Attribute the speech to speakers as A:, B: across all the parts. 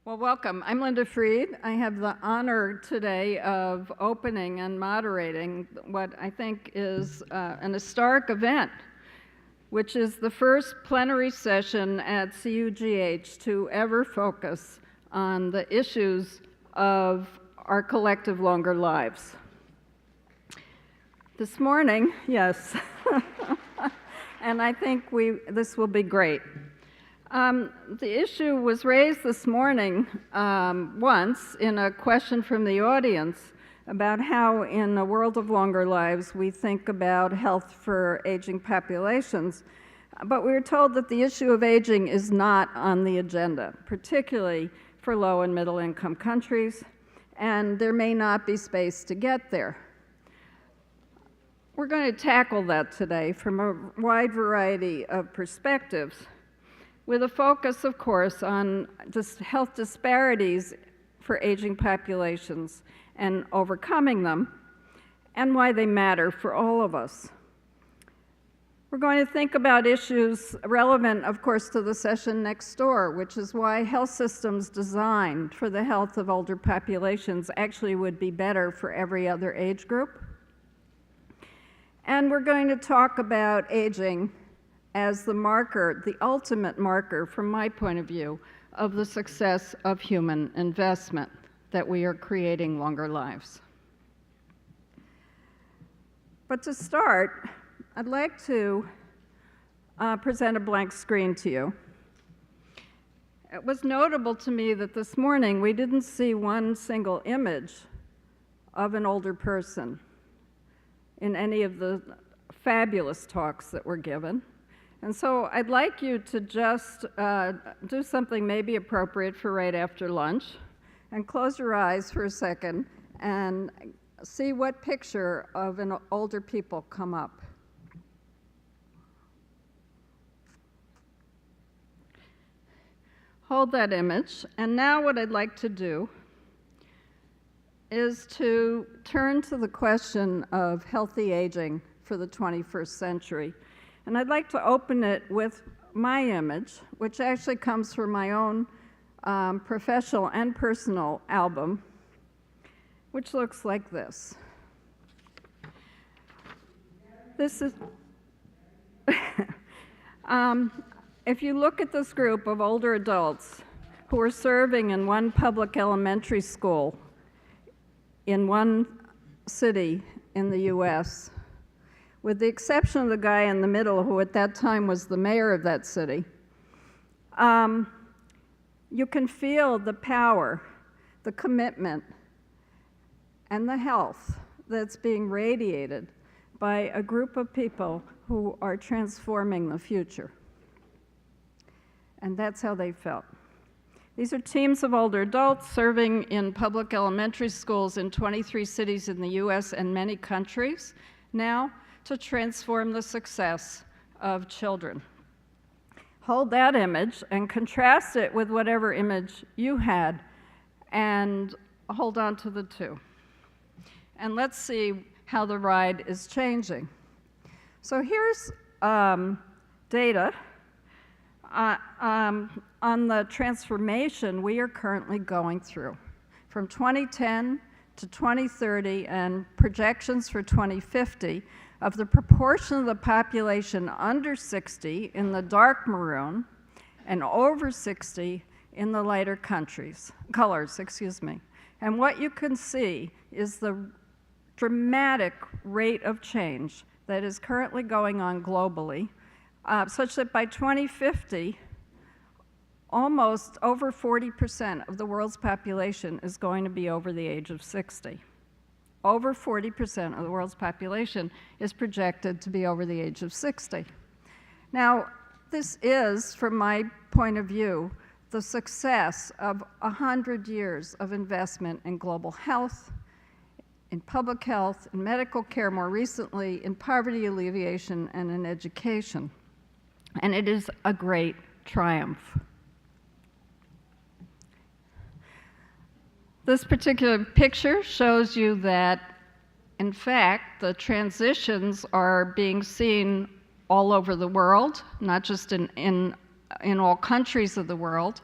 A: Well, welcome. I'm Linda Freed. I have the honor today of opening and moderating what I think is an historic event, which is the first plenary session at CUGH to ever focus on the issues of our collective longer lives. This morning, yes, and I think this will be great. The issue was raised this morning once in a question from the audience about how in a world of longer lives we think about health for aging populations. But we were told that the issue of aging is not on the agenda, particularly for low and middle income countries, and there may not be space to get there. We're going to tackle that today from a wide variety of perspectives, with a focus, of course, on health disparities for aging populations and overcoming them, and why they matter for all of us. We're going to think about issues relevant, of course, to the session next door, which is why health systems designed for the health of older populations actually would be better for every other age group. And we're going to talk about aging as the marker, the ultimate marker, from my point of view, of the success of human investment, that we are creating longer lives. But to start, I'd like to present a blank screen to you. It was notable to me that this morning we didn't see one single image of an older person in any of the fabulous talks that were given. And so I'd like you to just do something maybe appropriate for right after lunch and close your eyes for a second and see what picture of an older people come up. Hold that image. And now what I'd like to do is to turn to the question of healthy aging for the 21st century. And I'd like to open it with my image, which actually comes from my own professional and personal album, which looks like this. This is, if you look at this group of older adults who are serving in one public elementary school in one city in the US, with the exception of the guy in the middle, who at that time was the mayor of that city, you can feel the power, the commitment, and the health that's being radiated by a group of people who are transforming the future. And that's how they felt. These are teams of older adults serving in public elementary schools in 23 cities in the US and many countries now, to transform the success of children. Hold that image and contrast it with whatever image you had, and hold on to the two. And let's see how the ride is changing. So here's data on the transformation we are currently going through from 2010 to 2030 and projections for 2050 of the proportion of the population under 60 in the dark maroon and over 60 in the lighter colors. And what you can see is the dramatic rate of change that is currently going on globally, such that by 2050, almost over 40% of the world's population is going to be over the age of 60. Over 40% of the world's population is projected to be over the age of 60. Now, this is, from my point of view, the success of 100 years of investment in global health, in public health, in medical care, more recently, in poverty alleviation, and in education. And it is a great triumph. This particular picture shows you that, in fact, the transitions are being seen all over the world, not just in all countries of the world.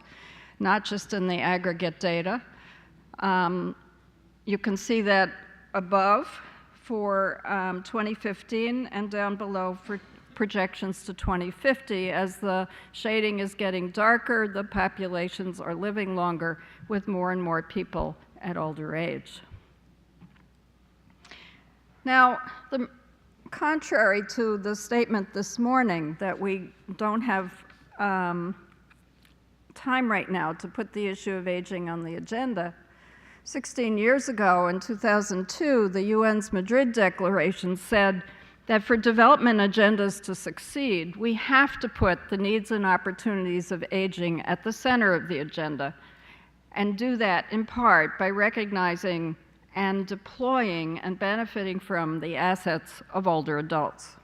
A: not just in the aggregate data. You can see that above for 2015 and down below for projections to 2050. As the shading is getting darker, the populations are living longer with more and more people at older age. Now, contrary to the statement this morning that we don't have time right now to put the issue of aging on the agenda, 16 years ago, in 2002, the UN's Madrid Declaration said that for development agendas to succeed, we have to put the needs and opportunities of aging at the center of the agenda, and do that in part by recognizing and deploying and benefiting from the assets of older adults.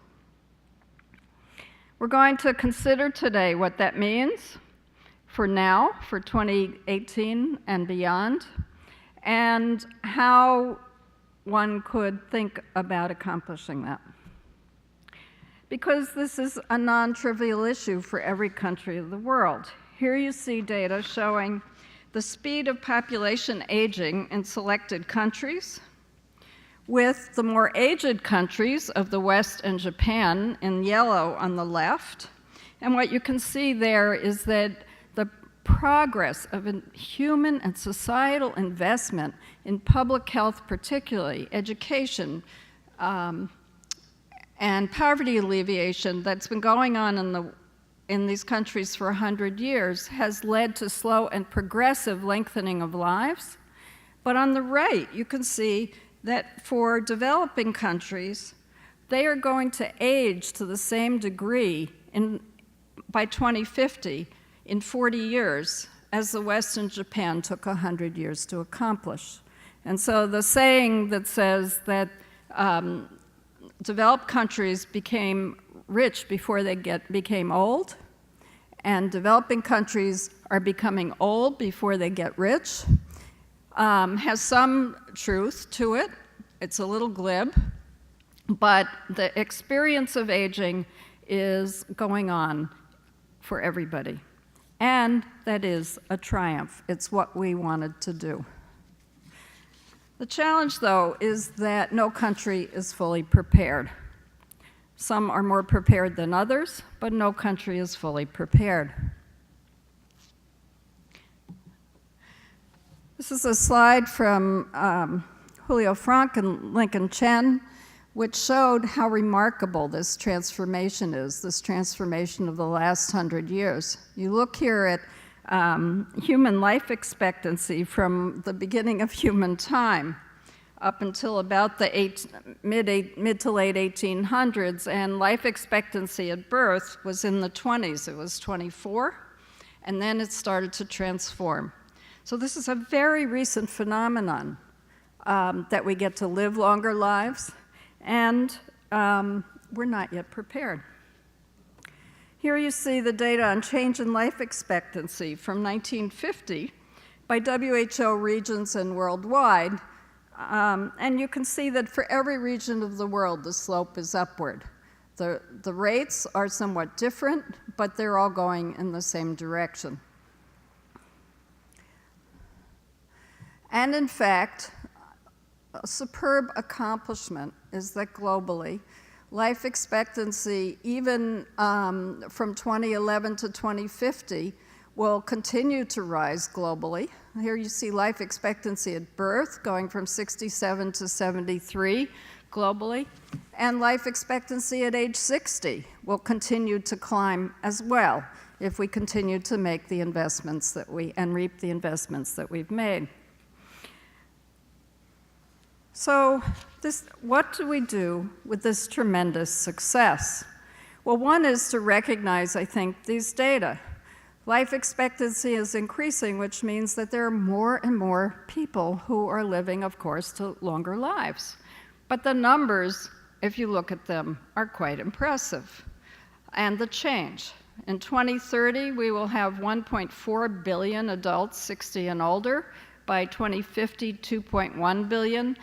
A: We're going to consider today what that means for now, for 2018 and beyond, and how one could think about accomplishing that. Because this is a non-trivial issue for every country of the world. Here you see data showing the speed of population aging in selected countries, with the more aged countries of the West and Japan in yellow on the left. And what you can see there is that the progress of human and societal investment in public health, particularly education, and poverty alleviation that's been going on in these countries for 100 years has led to slow and progressive lengthening of lives. But on the right, you can see that for developing countries, they are going to age to the same degree by 2050 in 40 years as the West and Japan took 100 years to accomplish. And so the saying that says that developed countries became rich before they became old, and developing countries are becoming old before they get rich, has some truth to it. It's a little glib, but the experience of aging is going on for everybody. And that is a triumph. It's what we wanted to do. The challenge, though, is that no country is fully prepared. Some are more prepared than others, but no country is fully prepared. This is a slide from Julio Frank and Lincoln Chen, which showed how remarkable this transformation is, this transformation of the last 100 years. You look here at human life expectancy from the beginning of human time up until about the mid to late 1800s, and life expectancy at birth was in the 20s. It was 24, and then it started to transform. So this is a very recent phenomenon that we get to live longer lives, and we're not yet prepared. Here you see the data on change in life expectancy from 1950 by WHO regions and worldwide. And you can see that for every region of the world, the slope is upward. The rates are somewhat different, but they're all going in the same direction. And in fact, a superb accomplishment is that globally, life expectancy, even from 2011 to 2050, will continue to rise globally. Here you see life expectancy at birth going from 67 to 73 globally, and life expectancy at age 60 will continue to climb as well if we continue to make the investments and reap the investments that we've made. So what do we do with this tremendous success? Well, one is to recognize, I think, these data. Life expectancy is increasing, which means that there are more and more people who are living, of course, to longer lives. But the numbers, if you look at them, are quite impressive. And the change. In 2030, we will have 1.4 billion adults 60 and older. By 2050, 2.1 billion.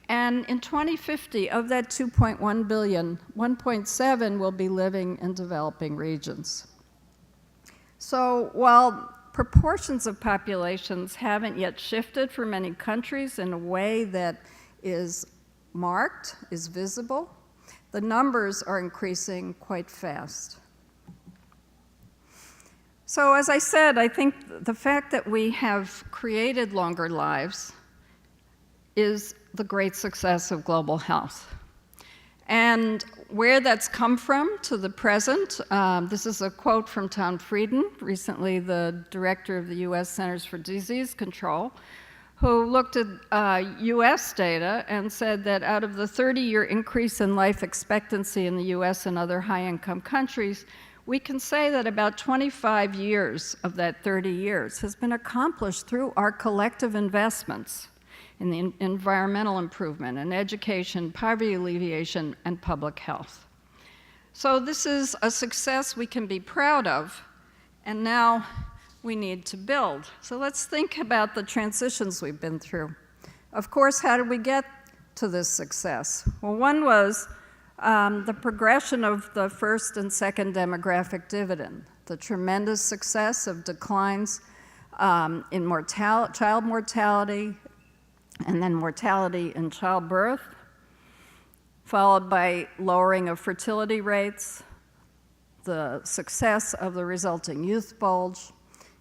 A: And in 2050, of that 2.1 billion, 1.7 will be living in developing regions. So while proportions of populations haven't yet shifted for many countries in a way that is marked, is visible. The numbers are increasing quite fast. So as I said, I think the fact that we have created longer lives is the great success of global health. And where that's come from to the present, this is a quote from Tom Frieden, recently the director of the US Centers for Disease Control, who looked at US data and said that out of the 30-year increase in life expectancy in the US and other high-income countries, we can say that about 25 years of that 30 years has been accomplished through our collective investments in the environmental improvement and education, poverty alleviation, and public health. So this is a success we can be proud of, and now we need to build. So let's think about the transitions we've been through. Of course, how did we get to this success? Well, one was the progression of the first and second demographic dividend, the tremendous success of declines in child mortality, and then mortality in childbirth, followed by lowering of fertility rates, the success of the resulting youth bulge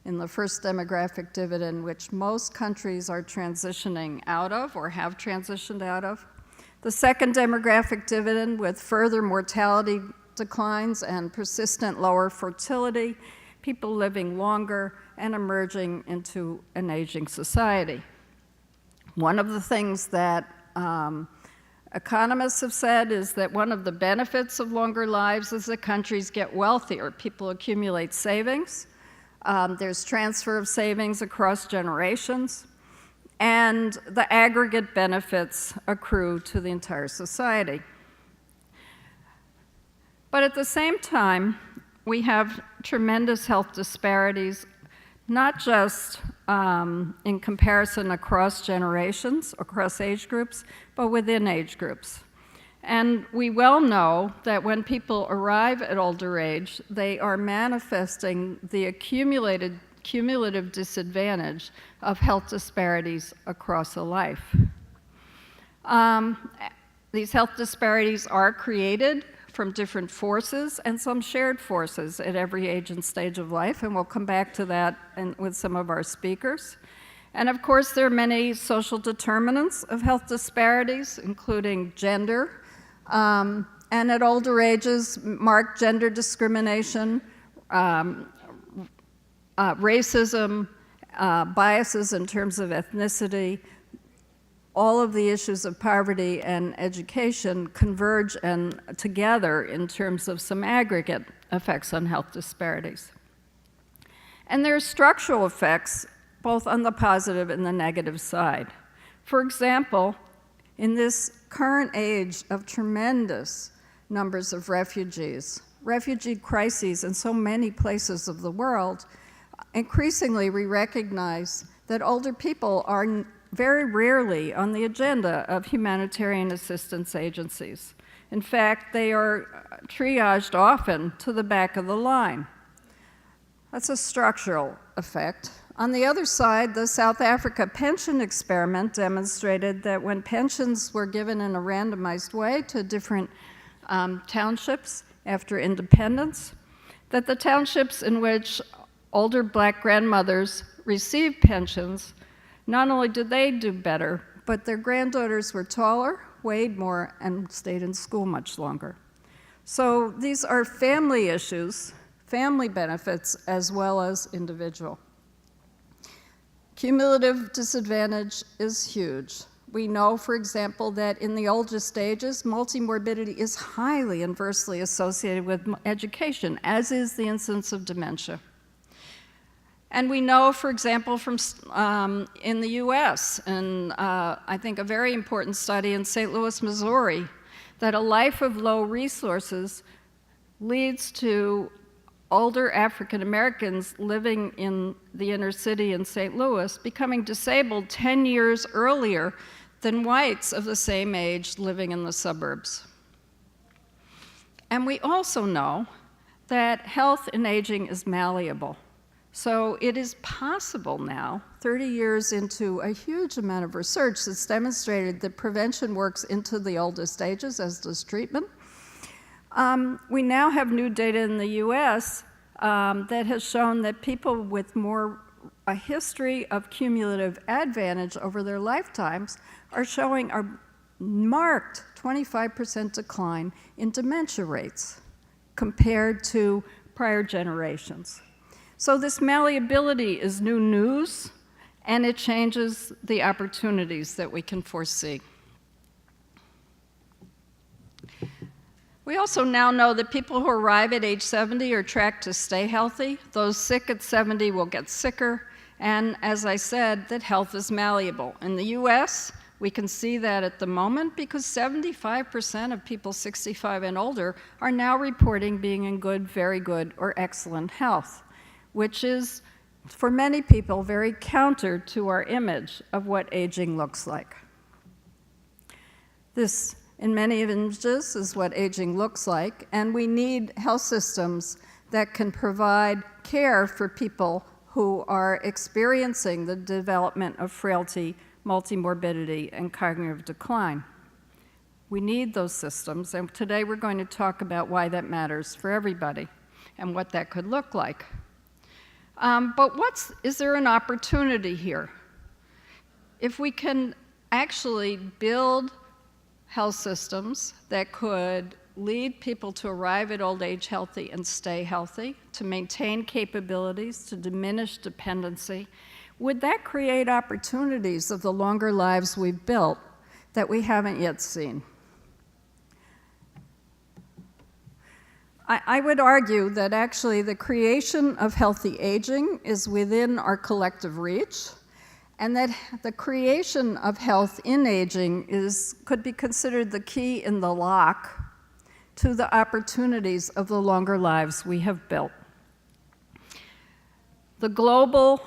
A: in the first demographic dividend, which most countries are transitioning out of or have transitioned out of. The second demographic dividend with further mortality declines and persistent lower fertility, people living longer and emerging into an aging society. One of the things that economists have said is that one of the benefits of longer lives is that countries get wealthier. People accumulate savings. There's transfer of savings across generations. And the aggregate benefits accrue to the entire society. But at the same time, we have tremendous health disparities, not just in comparison across generations, across age groups, but within age groups. And we well know that when people arrive at older age, they are manifesting the cumulative disadvantage of health disparities across a life. These health disparities are created from different forces and some shared forces at every age and stage of life, and we'll come back to that with some of our speakers. And of course, there are many social determinants of health disparities, including gender, and at older ages, marked gender discrimination, racism, biases in terms of ethnicity. All of the issues of poverty and education converge together in terms of some aggregate effects on health disparities. And there are structural effects, both on the positive and the negative side. For example, in this current age of tremendous numbers of refugees, refugee crises in so many places of the world, increasingly we recognize that older people are very rarely on the agenda of humanitarian assistance agencies. In fact, they are triaged often to the back of the line. That's a structural effect. On the other side, the South Africa pension experiment demonstrated that when pensions were given in a randomized way to different townships after independence, that the townships in which older Black grandmothers received pensions, not only did they do better, but their granddaughters were taller, weighed more, and stayed in school much longer. So these are family issues, family benefits, as well as individual. Cumulative disadvantage is huge. We know, for example, that in the oldest ages, multimorbidity is highly inversely associated with education, as is the incidence of dementia. And we know, for example, from in the US, and I think a very important study in St. Louis, Missouri, that a life of low resources leads to older African Americans living in the inner city in St. Louis becoming disabled 10 years earlier than whites of the same age living in the suburbs. And we also know that health in aging is malleable. So it is possible now, 30 years into a huge amount of research that's demonstrated that prevention works into the oldest ages, as does treatment. We now have new data in the US that has shown that people with a history of cumulative advantage over their lifetimes are showing a marked 25% decline in dementia rates compared to prior generations. So this malleability is new news, and it changes the opportunities that we can foresee. We also now know that people who arrive at age 70 are tracked to stay healthy. Those sick at 70 will get sicker, and as I said, that health is malleable. In the US, we can see that at the moment because 75% of people 65 and older are now reporting being in good, very good, or excellent health, which is, for many people, very counter to our image of what aging looks like. This, in many images, is what aging looks like, and we need health systems that can provide care for people who are experiencing the development of frailty, multimorbidity, and cognitive decline. We need those systems, and today we're going to talk about why that matters for everybody and what that could look like. But is there an opportunity here? If we can actually build health systems that could lead people to arrive at old age healthy and stay healthy, to maintain capabilities, to diminish dependency, would that create opportunities of the longer lives we've built that we haven't yet seen? I would argue that actually the creation of healthy aging is within our collective reach, and that the creation of health in aging could be considered the key in the lock to the opportunities of the longer lives we have built. The global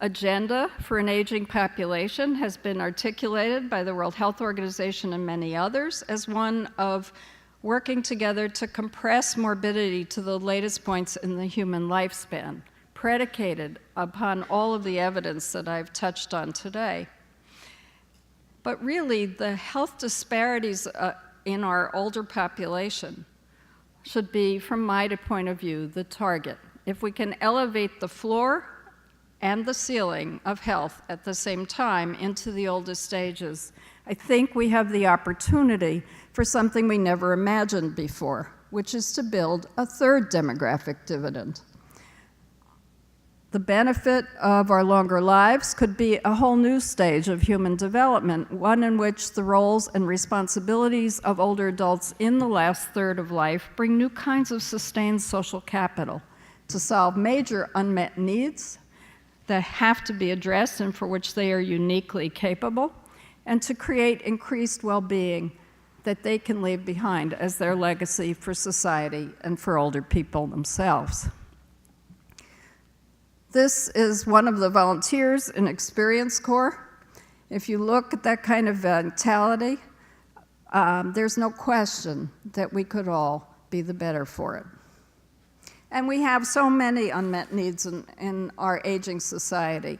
A: agenda for an aging population has been articulated by the World Health Organization and many others as one of working together to compress morbidity to the latest points in the human lifespan, predicated upon all of the evidence that I've touched on today. But really, the health disparities in our older population should be, from my point of view, the target. If we can elevate the floor and the ceiling of health at the same time into the oldest stages, I think we have the opportunity for something we never imagined before, which is to build a third demographic dividend. The benefit of our longer lives could be a whole new stage of human development, one in which the roles and responsibilities of older adults in the last third of life bring new kinds of sustained social capital to solve major unmet needs that have to be addressed and for which they are uniquely capable, and to create increased well-being that they can leave behind as their legacy for society and for older people themselves. This is one of the volunteers in Experience Corps. If you look at that kind of vitality, there's no question that we could all be the better for it. And we have so many unmet needs in our aging society.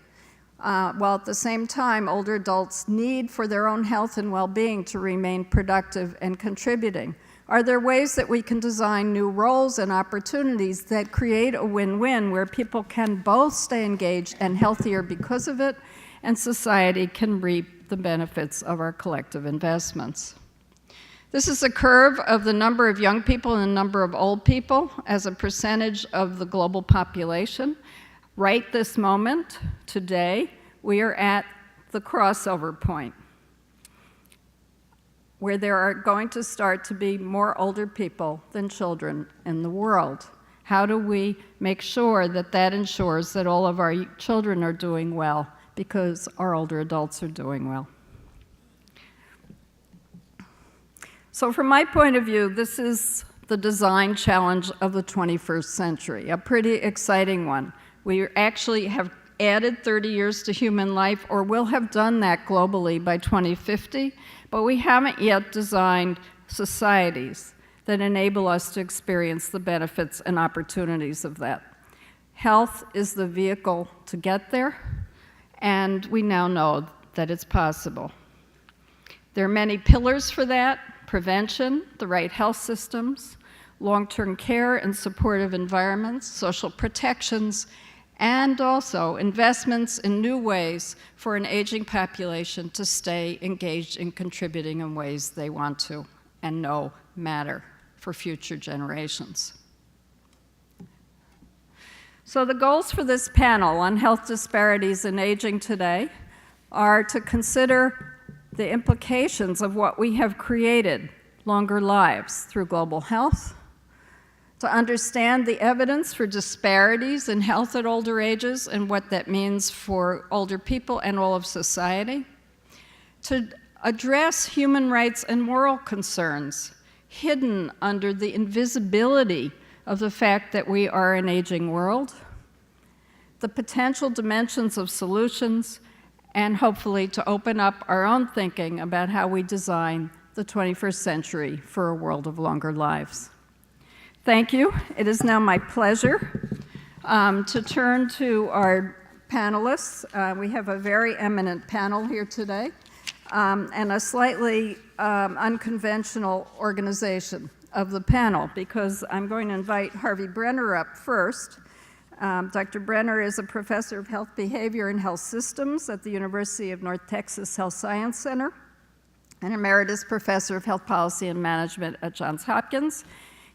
A: While at the same time, older adults need for their own health and well-being to remain productive and contributing. Are there ways that we can design new roles and opportunities that create a win-win where people can both stay engaged and healthier because of it, and society can reap the benefits of our collective investments? This is a curve of the number of young people and the number of old people as a percentage of the global population. Right this moment, today, we are at the crossover point where there are going to start to be more older people than children in the world. How do we make sure that that ensures that all of our children are doing well because our older adults are doing well? So from my point of view, this is the design challenge of the 21st century, a pretty exciting one. We actually have added 30 years to human life, or will have done that globally by 2050, but we haven't yet designed societies that enable us to experience the benefits and opportunities of that. Health is the vehicle to get there, and we now know that it's possible. There are many pillars for that: prevention, the right health systems, long-term care and supportive environments, social protections, and also investments in new ways for an aging population to stay engaged in contributing in ways they want to and know matter for future generations. So the goals for this panel on health disparities in aging today are to consider the implications of what we have created, longer lives, through global health, to understand the evidence for disparities in health at older ages and what that means for older people and all of society, to address human rights and moral concerns hidden under the invisibility of the fact that we are an aging world, the potential dimensions of solutions, and hopefully to open up our own thinking about how we design the 21st century for a world of longer lives. Thank you. It is now my pleasure to turn to our panelists. We have a very eminent panel here today, and a slightly unconventional organization of the panel, because I'm going to invite Harvey Brenner up first. Dr. Brenner is a professor of health behavior and health systems at the University of North Texas Health Science Center, and emeritus professor of health policy and management at Johns Hopkins.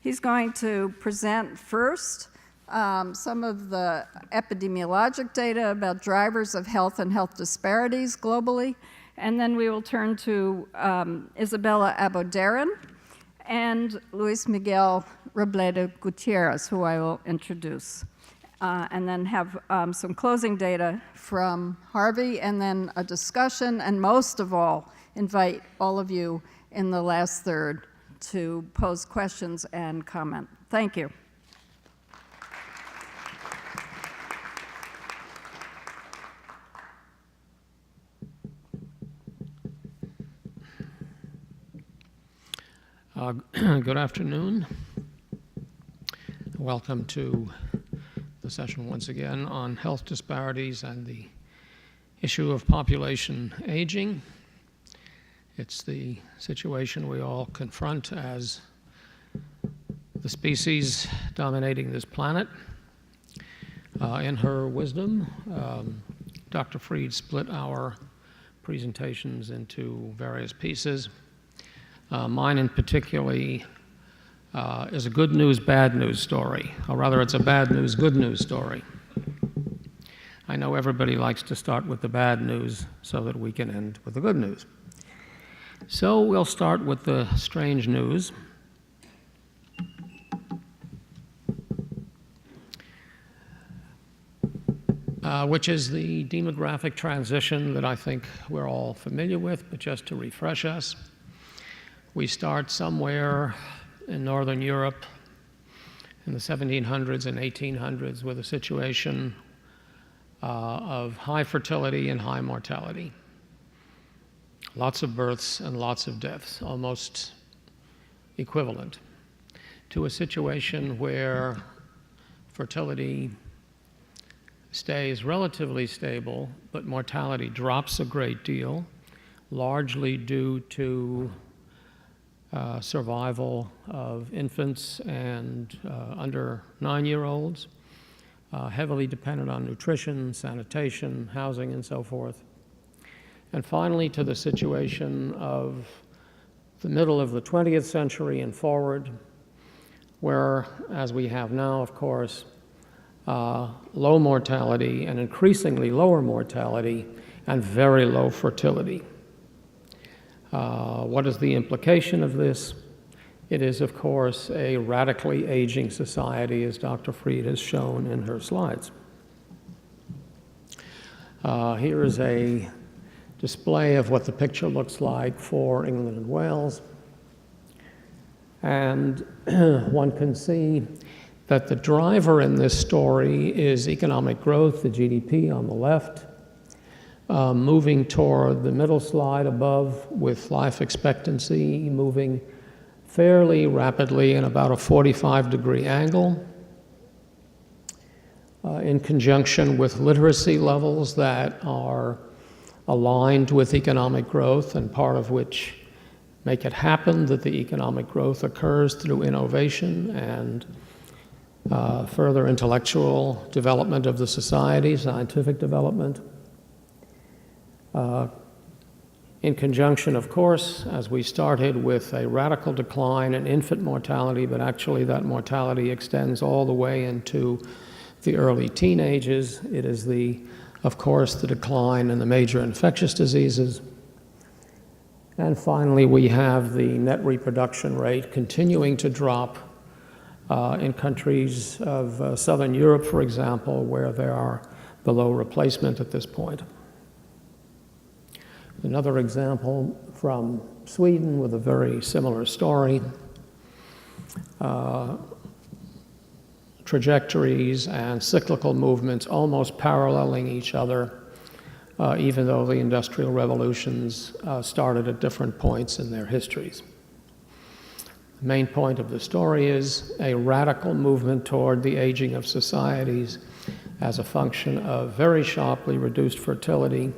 A: He's going to present first some of the epidemiologic data about drivers of health and health disparities globally, and then we will turn to Isabella Abodaran and Luis Miguel Robledo Gutierrez, who I will introduce, and then have some closing data from Harvey, and then a discussion, and most of all, invite all of you in the last third to pose questions and comment. Thank you.
B: Good afternoon. Welcome to the session once again on health disparities and the issue of population aging. It's the situation we all confront as the species dominating this planet. In her wisdom, Dr. Fried split our presentations into various pieces. Mine in particularly is a good news, bad news story, or rather it's a bad news, good news story. I know everybody likes to start with the bad news so that we can end with the good news. So we'll start with the strange news. Which is the demographic transition that I think we're all familiar with, but just to refresh us. We start somewhere in Northern Europe in the 1700s and 1800s with a situation of high fertility and high mortality. Lots of births and lots of deaths, almost equivalent to a situation where fertility stays relatively stable, but mortality drops a great deal, largely due to survival of infants and under 9-year-olds, heavily dependent on nutrition, sanitation, housing, and so forth. And finally, to the situation of the middle of the 20th century and forward, where, as we have now, of course, low mortality and increasingly lower mortality and very low fertility. What is the implication of this? It is, of course, a radically aging society, as Dr. Fried has shown in her slides. Here is a display of what the picture looks like for England and Wales. And one can see that the driver in this story is economic growth, the GDP on the left, moving toward the middle slide above with life expectancy moving fairly rapidly in about a 45-degree angle. in conjunction with literacy levels that are aligned with economic growth, and part of which make it happen that the economic growth occurs through innovation and further intellectual development of the society, scientific development. In conjunction, of course, as we started with a radical decline in infant mortality, but actually that mortality extends all the way into the early teenagers. It is of course, the decline in the major infectious diseases. And finally, we have the net reproduction rate continuing to drop in countries of Southern Europe, for example, where they are below replacement at this point. Another example from Sweden with a very similar story. Trajectories and cyclical movements almost paralleling each other, even though the industrial revolutions started at different points in their histories. The main point of the story is a radical movement toward the aging of societies as a function of very sharply reduced fertility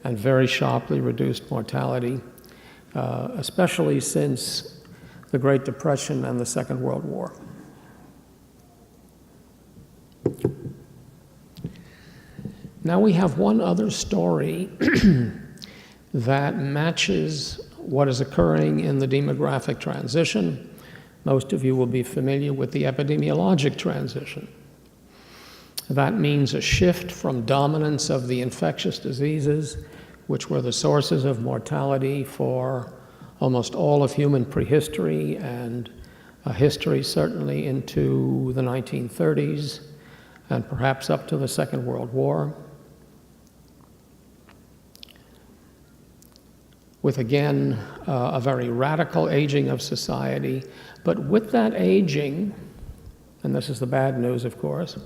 B: and very sharply reduced mortality, especially since the Great Depression and the Second World War. Now we have one other story that matches what is occurring in the demographic transition. Most of you will be familiar with the epidemiologic transition. That means a shift from dominance of the infectious diseases, which were the sources of mortality for almost all of human prehistory and history certainly into the 1930s and perhaps up to the Second World War, with again a very radical aging of society. But with that aging, and this is the bad news of course,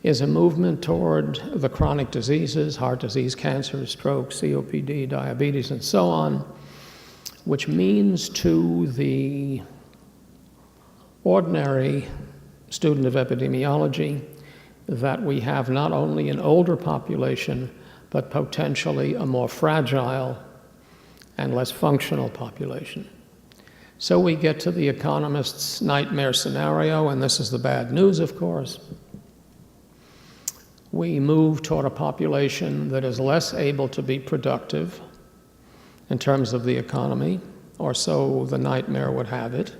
B: is a movement toward the chronic diseases, heart disease, cancer, stroke, COPD, diabetes, and so on, which means to the ordinary student of epidemiology that we have not only an older population, but potentially a more fragile and less functional population. So we get to the Economist's nightmare scenario, and this is the bad news, of course. We move toward a population that is less able to be productive in terms of the economy, or so the nightmare would have it,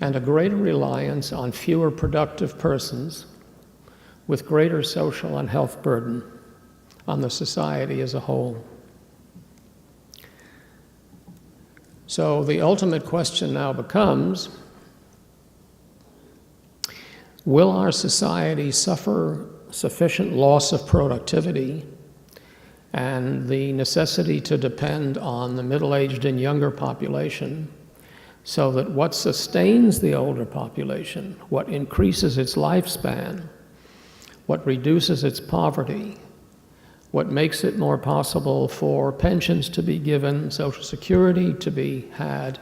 B: and a greater reliance on fewer productive persons with greater social and health burden on the society as a whole. So the ultimate question now becomes, will our society suffer sufficient loss of productivity and the necessity to depend on the middle-aged and younger population so that what sustains the older population, what increases its lifespan, what reduces its poverty, what makes it more possible for pensions to be given, Social Security to be had,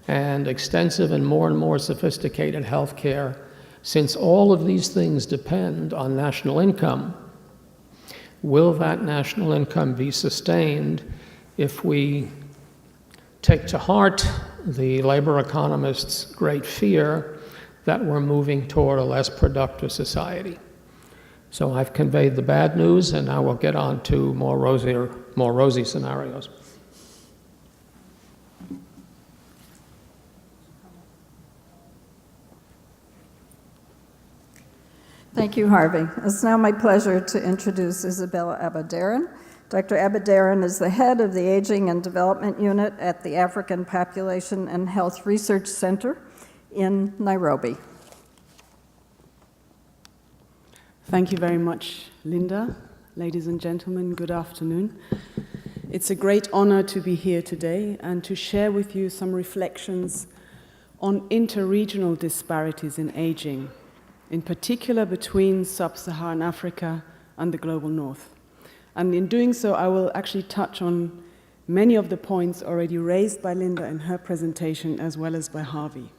B: and extensive and more sophisticated health care, since all of these things depend on national income, will that national income be sustained if we take to heart the labor economists' great fear that we're moving toward a less productive society? So I've conveyed the bad news, and now we'll get on to more rosy scenarios.
A: Thank you, Harvey. It's now my pleasure to introduce Isabella Abadaran. Dr. Abadaran is the head of the Aging and Development Unit at the African Population and Health Research Center in Nairobi.
C: Thank you very much, Linda. Ladies and gentlemen, good afternoon. It's a great honor to be here today and to share with you some reflections on interregional disparities in aging, in particular between sub-Saharan Africa and the global north. And in doing so, I will actually touch on many of the points already raised by Linda in her presentation, as well as by Harvey.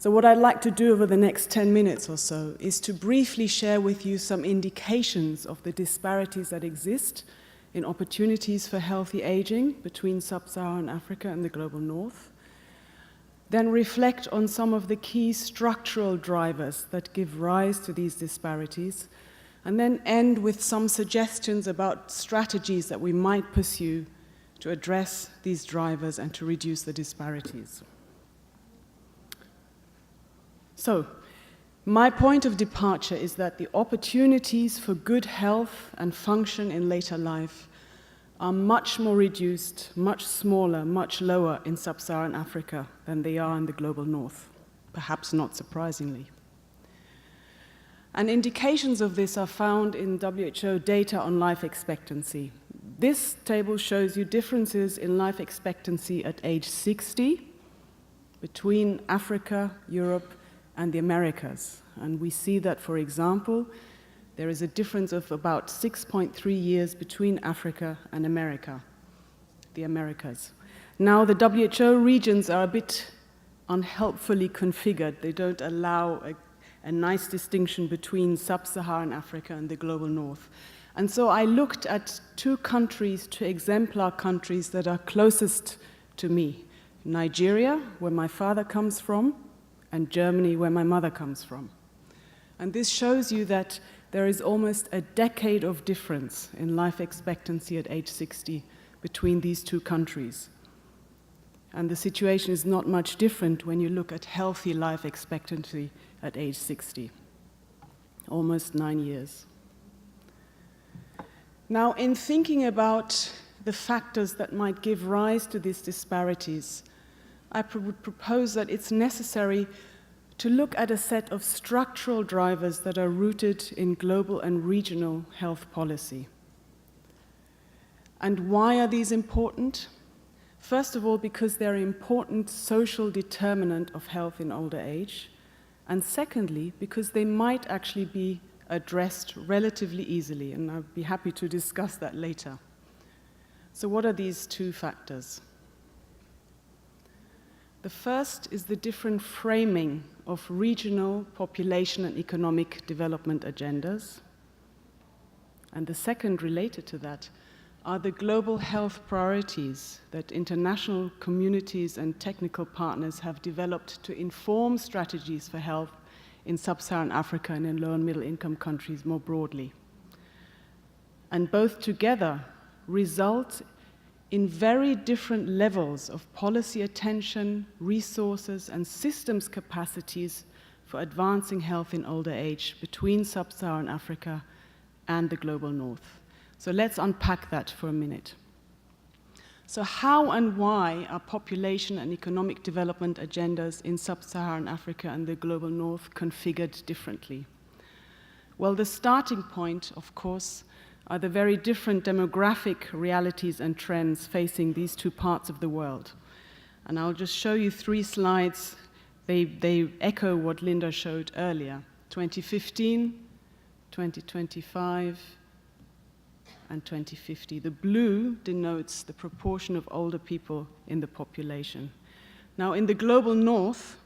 C: So what I'd like to do over the next 10 minutes or so is to briefly share with you some indications of the disparities that exist in opportunities for healthy aging between sub-Saharan Africa and the global north, then reflect on some of the key structural drivers that give rise to these disparities, and then end with some suggestions about strategies that we might pursue to address these drivers and to reduce the disparities. So, my point of departure is that the opportunities for good health and function in later life are much more reduced, much smaller, much lower in sub-Saharan Africa than they are in the global north, perhaps not surprisingly. And indications of this are found in WHO data on life expectancy. This table shows you differences in life expectancy at age 60 between Africa, Europe, and the Americas. And we see that, for example, there is a difference of about 6.3 years between Africa and America, the Americas. Now, the WHO regions are a bit unhelpfully configured. They don't allow a nice distinction between sub-Saharan Africa and the global north. And so I looked at two countries, two exemplar countries that are closest to me: Nigeria, where my father comes from, and Germany, where my mother comes from. And this shows you that there is almost a decade of difference in life expectancy at age 60 between these two countries. And the situation is not much different when you look at healthy life expectancy at age 60, almost 9 years. Now, in thinking about the factors that might give rise to these disparities, I would propose that it's necessary to look at a set of structural drivers that are rooted in global and regional health policy. And why are these important? First of all, because they're an important social determinant of health in older age. And secondly, because they might actually be addressed relatively easily, and I'll be happy to discuss that later. So what are these two factors? The first is the different framing of regional population and economic development agendas. And the second, related to that, are the global health priorities that international communities and technical partners have developed to inform strategies for health in sub-Saharan Africa and in low and middle income countries more broadly. And both together result in very different levels of policy attention, resources, and systems capacities for advancing health in older age between sub-Saharan Africa and the global north. So let's unpack that for a minute. So how and why are population and economic development agendas in sub-Saharan Africa and the global north configured differently? Well, the starting point, of course, are the very different demographic realities and trends facing these two parts of the world. And I'll just show you 3 slides. They echo what Linda showed earlier: 2015, 2025, and 2050. The blue denotes the proportion of older people in the population. Now, in the global north,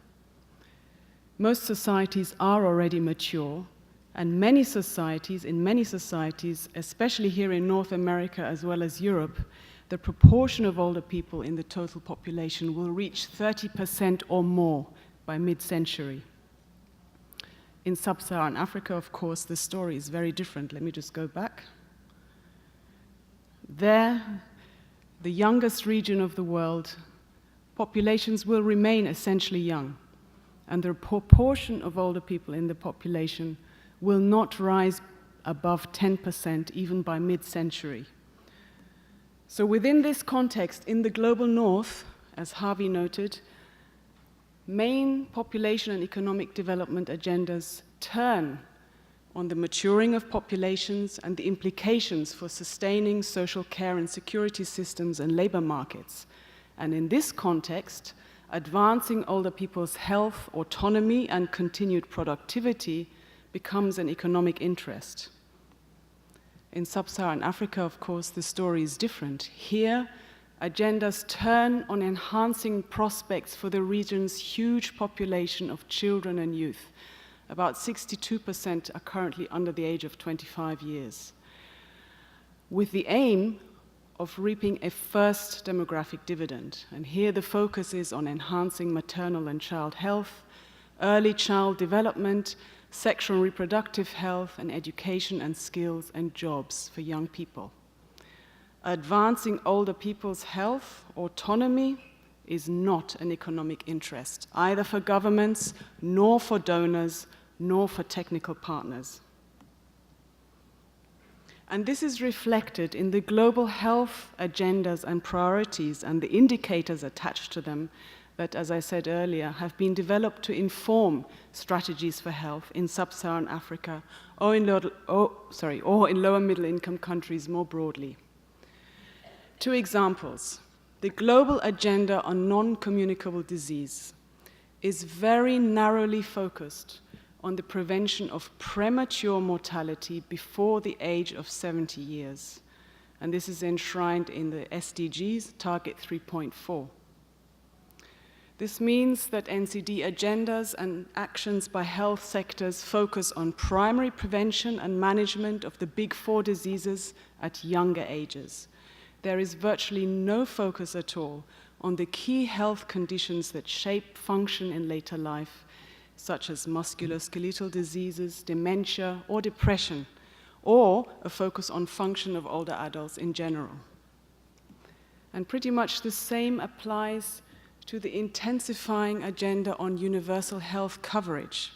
C: most societies are already mature, and in many societies, especially here in North America as well as Europe, the proportion of older people in the total population will reach 30% or more by mid-century. In sub-Saharan Africa, of course, the story is very different. Let me just go back. There, the youngest region of the world, populations will remain essentially young, and the proportion of older people in the population will not rise above 10% even by mid-century. So within this context, in the global north, as Harvey noted, main population and economic development agendas turn on the maturing of populations and the implications for sustaining social care and security systems and labor markets. And in this context, advancing older people's health, autonomy, and continued productivity becomes an economic interest. In sub-Saharan Africa, of course, the story is different. Here, agendas turn on enhancing prospects for the region's huge population of children and youth. About 62% are currently under the age of 25 years, with the aim of reaping a first demographic dividend. And here the focus is on enhancing maternal and child health, early child development, sexual and reproductive health, and education and skills and jobs for young people. Advancing older people's health, autonomy, is not an economic interest, either for governments, nor for donors, nor for technical partners. And this is reflected in the global health agendas and priorities and the indicators attached to them that, as I said earlier, have been developed to inform strategies for health in sub-Saharan Africa or in lower middle income countries more broadly. 2 examples. The global agenda on non-communicable disease is very narrowly focused on the prevention of premature mortality before the age of 70 years. And this is enshrined in the SDGs, Target 3.4. This means that NCD agendas and actions by health sectors focus on primary prevention and management of the big 4 diseases at younger ages. There is virtually no focus at all on the key health conditions that shape function in later life, such as musculoskeletal diseases, dementia, or depression, or a focus on function of older adults in general. And pretty much the same applies to the intensifying agenda on universal health coverage.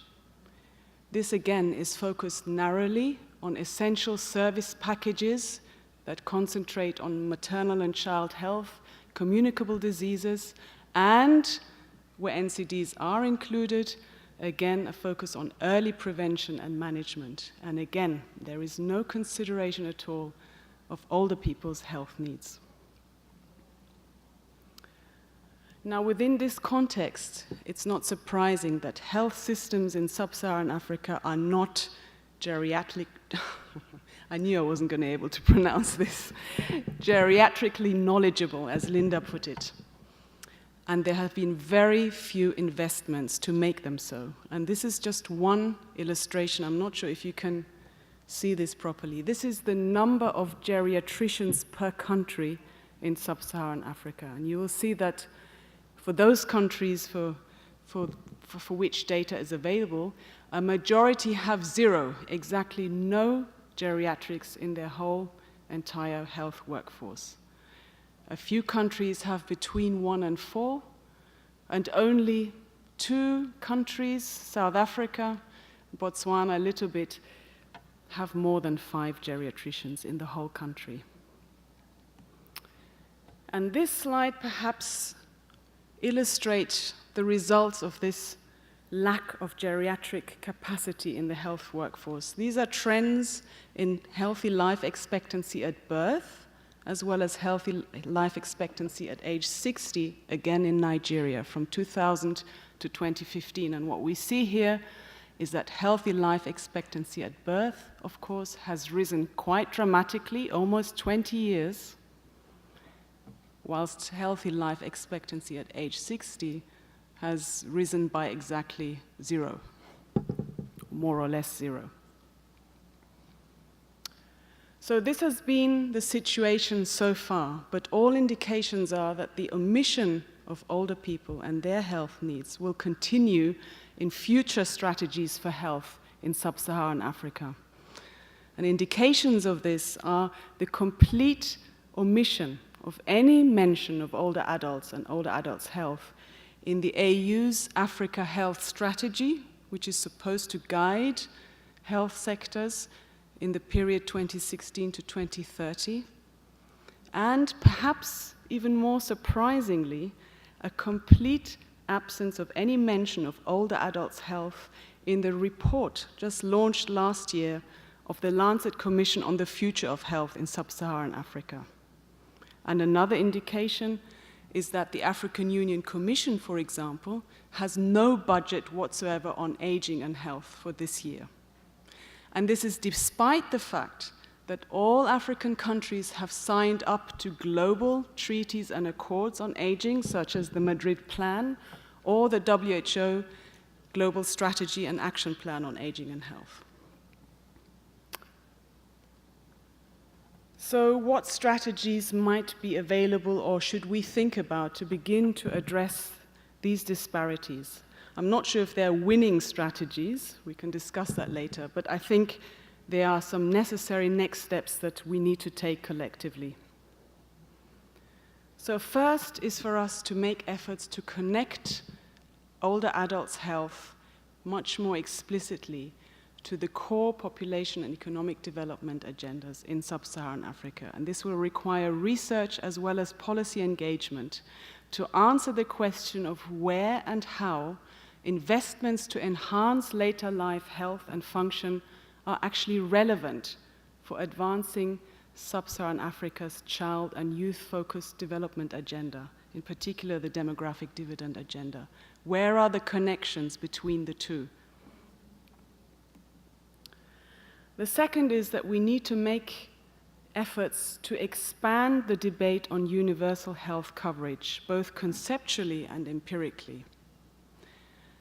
C: This again is focused narrowly on essential service packages that concentrate on maternal and child health, communicable diseases, and, where NCDs are included, again, a focus on early prevention and management. And again, there is no consideration at all of older people's health needs. Now, within this context, it's not surprising that health systems in sub-Saharan Africa are not geriatric. I knew I wasn't going to be able to pronounce this. Geriatrically knowledgeable, as Linda put it. And there have been very few investments to make them so. And this is just one illustration. I'm not sure if you can see this properly. This is the number of geriatricians per country in sub-Saharan Africa. And you will see that for those countries for which data is available, a majority have 0, exactly no geriatrics in their whole entire health workforce. A few countries have between 1 and 4, and only 2 countries, South Africa, Botswana a little bit, have more than 5 geriatricians in the whole country. And this slide perhaps illustrates the results of this lack of geriatric capacity in the health workforce. These are trends in healthy life expectancy at birth, as well as healthy life expectancy at age 60, again in Nigeria, from 2000 to 2015. And what we see here is that healthy life expectancy at birth, of course, has risen quite dramatically, almost 20 years, whilst healthy life expectancy at age 60 has risen by exactly 0, more or less 0. So this has been the situation so far, but all indications are that the omission of older people and their health needs will continue in future strategies for health in sub-Saharan Africa. And indications of this are the complete omission of any mention of older adults and older adults' health in the AU's Africa Health Strategy, which is supposed to guide health sectors in the period 2016 to 2030, and perhaps even more surprisingly, a complete absence of any mention of older adults' health in the report just launched last year of the Lancet Commission on the Future of Health in Sub-Saharan Africa. And another indication is that the African Union Commission, for example, has no budget whatsoever on aging and health for this year. And this is despite the fact that all African countries have signed up to global treaties and accords on aging, such as the Madrid Plan or the WHO Global Strategy and Action Plan on Aging and Health. So what strategies might be available or should we think about to begin to address these disparities? I'm not sure if they're winning strategies, we can discuss that later, but I think there are some necessary next steps that we need to take collectively. So first is for us to make efforts to connect older adults' health much more explicitly to the core population and economic development agendas in sub-Saharan Africa. And this will require research as well as policy engagement to answer the question of where and how investments to enhance later life health and function are actually relevant for advancing sub-Saharan Africa's child and youth-focused development agenda, in particular the demographic dividend agenda. Where are the connections between the two? The second is that we need to make efforts to expand the debate on universal health coverage, both conceptually and empirically.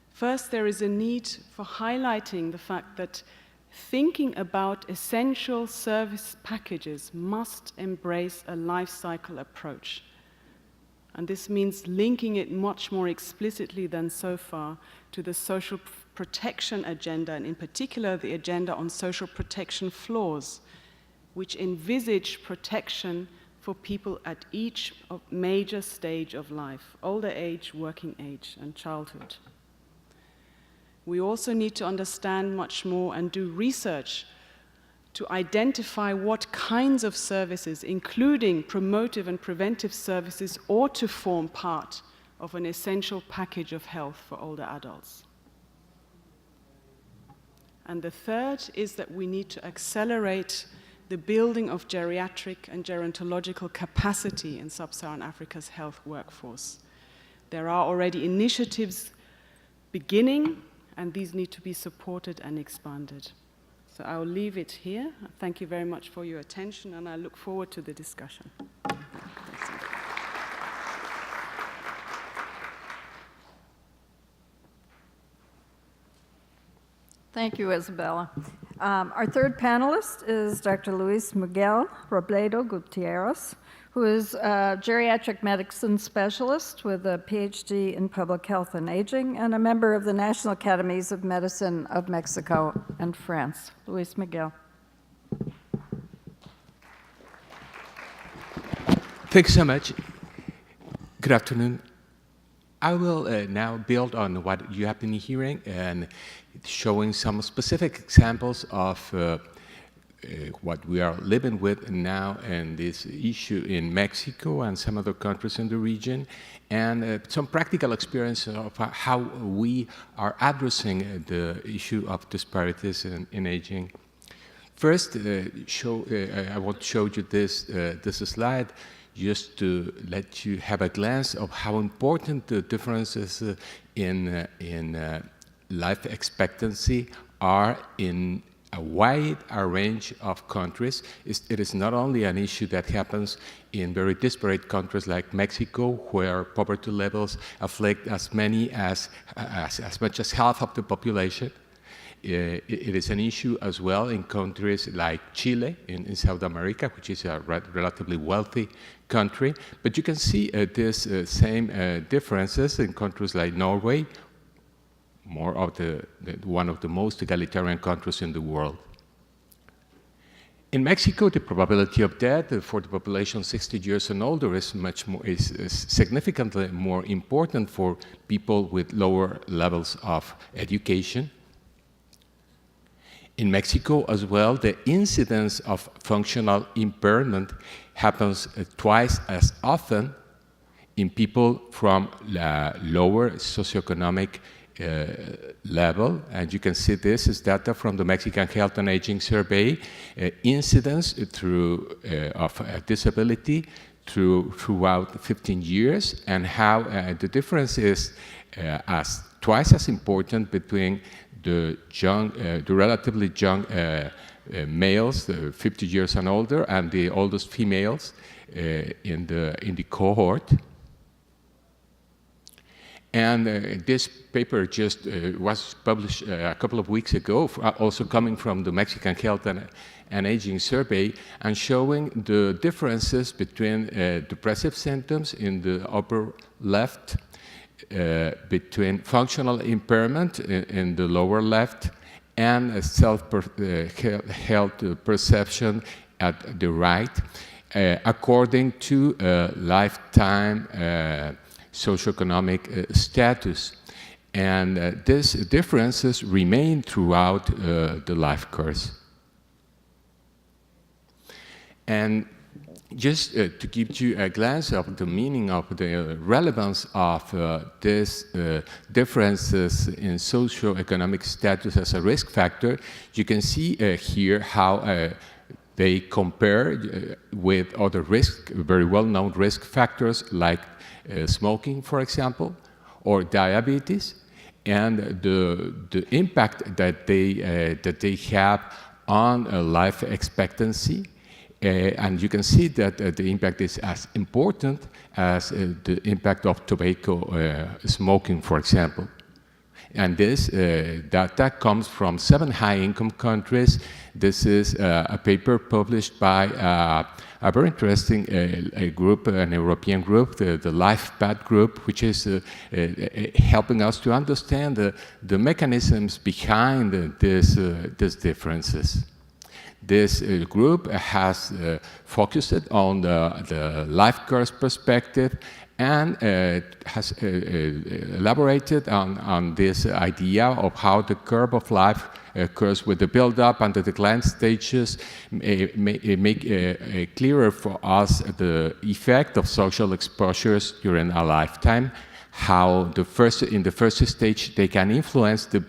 C: First, there is a need for highlighting the fact that thinking about essential service packages must embrace a life cycle approach. And this means linking it much more explicitly than so far to the social protection agenda, and in particular the agenda on social protection floors, which envisage protection for people at each major stage of life: older age, working age, and childhood. We also need to understand much more and do research to identify what kinds of services, including promotive and preventive services, ought to form part of an essential package of health for older adults. And the third is that we need to accelerate the building of geriatric and gerontological capacity in sub-Saharan Africa's health workforce. There are already initiatives beginning, and these need to be supported and expanded. So I'll leave it here. Thank you very much for your attention, and I look forward to the discussion.
A: Thank you, Isabella. Our third panelist is Dr. Luis Miguel Robledo Gutierrez, who is a geriatric medicine specialist with a PhD in public health and aging and a member of the National Academies of Medicine of Mexico and France. Luis Miguel.
D: Thanks so much. Good afternoon. I will now build on what you have been hearing and showing some specific examples of what we are living with now and this issue in Mexico and some other countries in the region, and some practical experience of how we are addressing the issue of disparities in aging. First, I want to show you this slide just to let you have a glance of how important the differences in life expectancy are in a wide range of countries. It is not only an issue that happens in very disparate countries like Mexico, where poverty levels afflict as much as half of the population. It is an issue as well in countries like Chile in South America, which is a relatively wealthy country. But you can see these same differences in countries like Norway, more of one of the most egalitarian countries in the world. In Mexico, the probability of death for the population 60 years and older is significantly more important for people with lower levels of education. In Mexico as well, the incidence of functional impairment happens twice as often in people from lower socioeconomic level, and you can see this is data from the Mexican Health and Aging Survey, incidence of disability throughout 15 years, and how the difference is twice as important between the relatively young males, 50 years and older, and the oldest females in the cohort. And this paper just was published a couple of weeks ago, also coming from the Mexican Health and Aging Survey, and showing the differences between depressive symptoms in the upper left, between functional impairment in the lower left, and self-health perception at the right, according to lifetime socioeconomic status. And these differences remain throughout the life course. And just to give you a glance of the meaning of the relevance of these differences in socioeconomic status as a risk factor, you can see here how they compare with other very well-known risk factors like smoking, for example, or diabetes, and the impact that they have on life expectancy. And you can see that the impact is as important as the impact of tobacco smoking, for example. And this data comes from 7 high-income countries. This is a paper published by a very interesting group, an European group, the LifePath group, which is helping us to understand the mechanisms behind these differences. This group has focused on the life course perspective and has elaborated on this idea of how the curve of life occurs with the build-up and the decline stages, make clearer for us the effect of social exposures during a lifetime, how in the first stage they can influence the